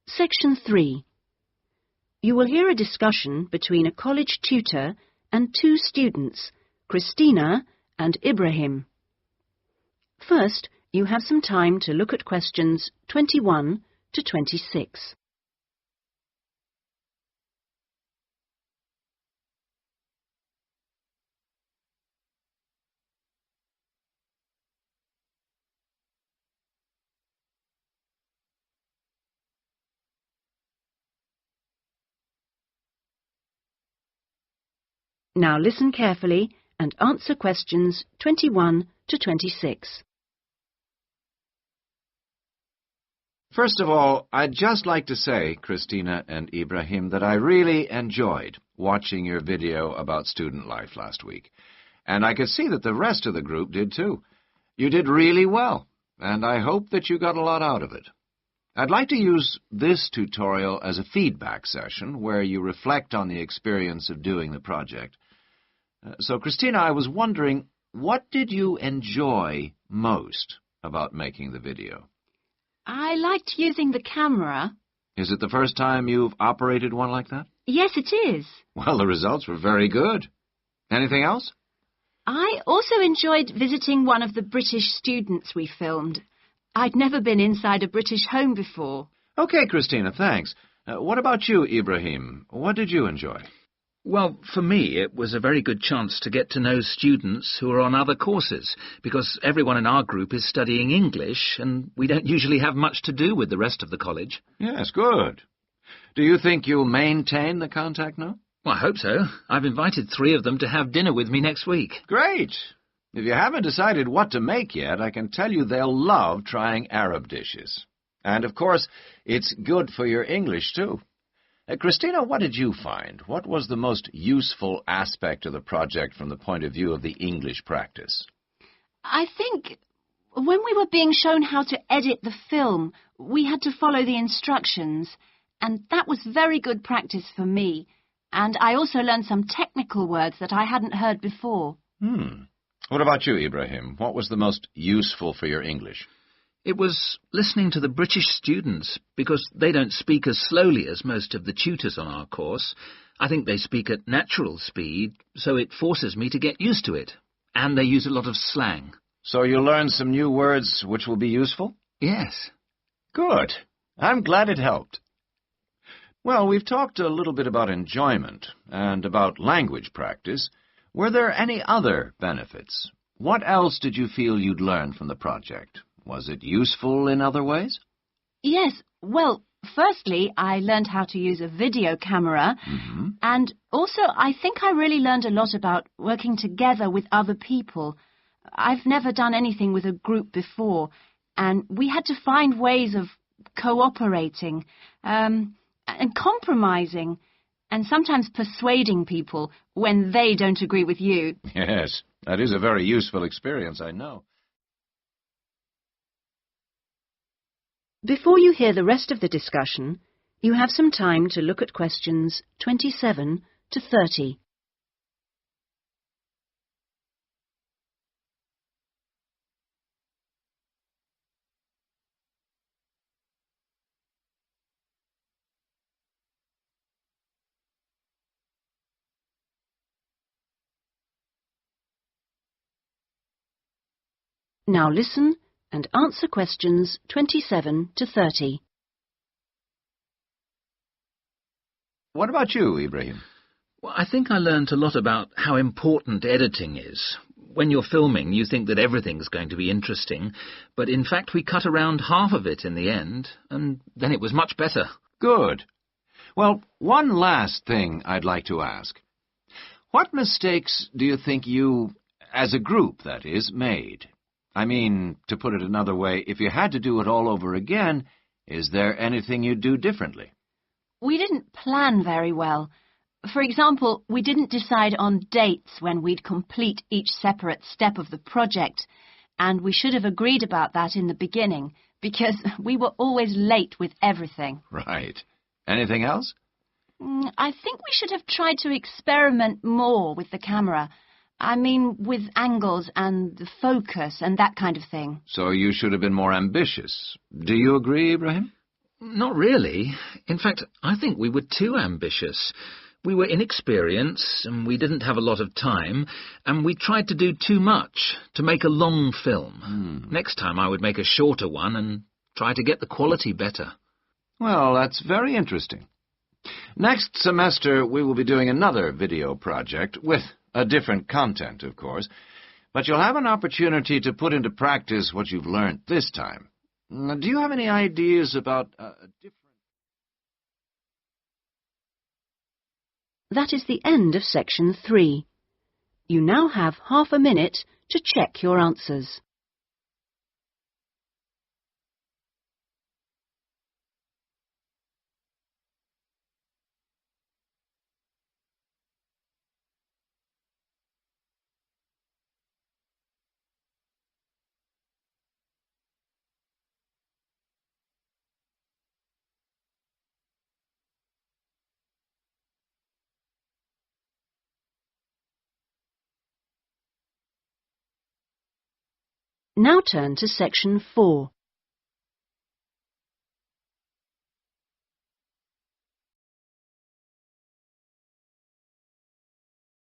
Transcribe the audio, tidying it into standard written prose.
Section 3. You will hear a discussion between a college tutor and two students, Christina and Ibrahim. First, you have some time to look at questions 21 to 26. Now listen carefully and answer questions 21 to 26. First of all, I'd just like to say, Christina and Ibrahim, that I really enjoyed watching your video about student life last week. And I could see that the rest of the group did too. You did really well, and I hope that you got a lot out of it. I'd like to use this tutorial as a feedback session where you reflect on the experience of doing the project. So, Christina, I was wondering, what did you enjoy most about making the video? I liked using the camera. Is it the first time you've operated one like that? Yes, it is. Well, the results were very good. Anything else? I also enjoyed visiting one of the British students we filmed. I'd never been inside a British home before. Okay, Christina, thanks. What about you, Ibrahim? What did you enjoy? Well, for me, it was a very good chance to get to know students who are on other courses, because everyone in our group is studying English, and we don't usually have much to do with the rest of the college. Yes, good. Do you think you'll maintain the contact now? Well, I hope so. I've invited 3 of them to have dinner with me next week. Great. If you haven't decided what to make yet, I can tell you they'll love trying Arab dishes. And, of course, it's good for your English, too. Christina, what did you find? What was the most useful aspect of the project from the point of view of the English practice? I think when we were being shown how to edit the film, we had to follow the instructions, and that was very good practice for me. And I also learned some technical words that I hadn't heard before. What about you, Ibrahim? What was the most useful for your English? It was listening to the British students, because they don't speak as slowly as most of the tutors on our course. I think they speak at natural speed, so it forces me to get used to it. And they use a lot of slang. So you learned some new words which will be useful? Yes. Good. I'm glad it helped. Well, we've talked a little bit about enjoyment and about language practice. Were there any other benefits? What else did you feel you'd learned from the project? Was it useful in other ways? Yes, well, firstly, I learned how to use a video camera, and also I think I really learned a lot about working together with other people. I've never done anything with a group before, and we had to find ways of cooperating and compromising, and sometimes persuading people when they don't agree with you. Yes, that is a very useful experience, I know. Before you hear the rest of the discussion, you have some time to look at questions 27 to 30. Now listen and answer questions 27 to 30. What about you, Ibrahim? Well, I think I learned a lot about how important editing is. When you're filming, you think that everything's going to be interesting, but in fact we cut around half of it in the end, and then it was much better. Good. Well, one last thing I'd like to ask. What mistakes do you think you, as a group, that is, made? I mean, to put it another way, if you had to do it all over again, is there anything you'd do differently? We didn't plan very well. For example, we didn't decide on dates when we'd complete each separate step of the project, and we should have agreed about that in the beginning, because we were always late with everything. Right. Anything else? I think we should have tried to experiment more with the camera. I mean, with angles and the focus and that kind of thing. So you should have been more ambitious. Do you agree, Ibrahim? Not really. In fact, I think we were too ambitious. We were inexperienced, and we didn't have a lot of time, and we tried to do too much, to make a long film. Next time I would make a shorter one and try to get the quality better. Well, that's very interesting. Next semester we will be doing another video project, with a different content, of course, but you'll have an opportunity to put into practice what you've learned this time. Do you have any ideas about a different... That is the end of section 3. You now have half a minute to check your answers. Now turn to section 4.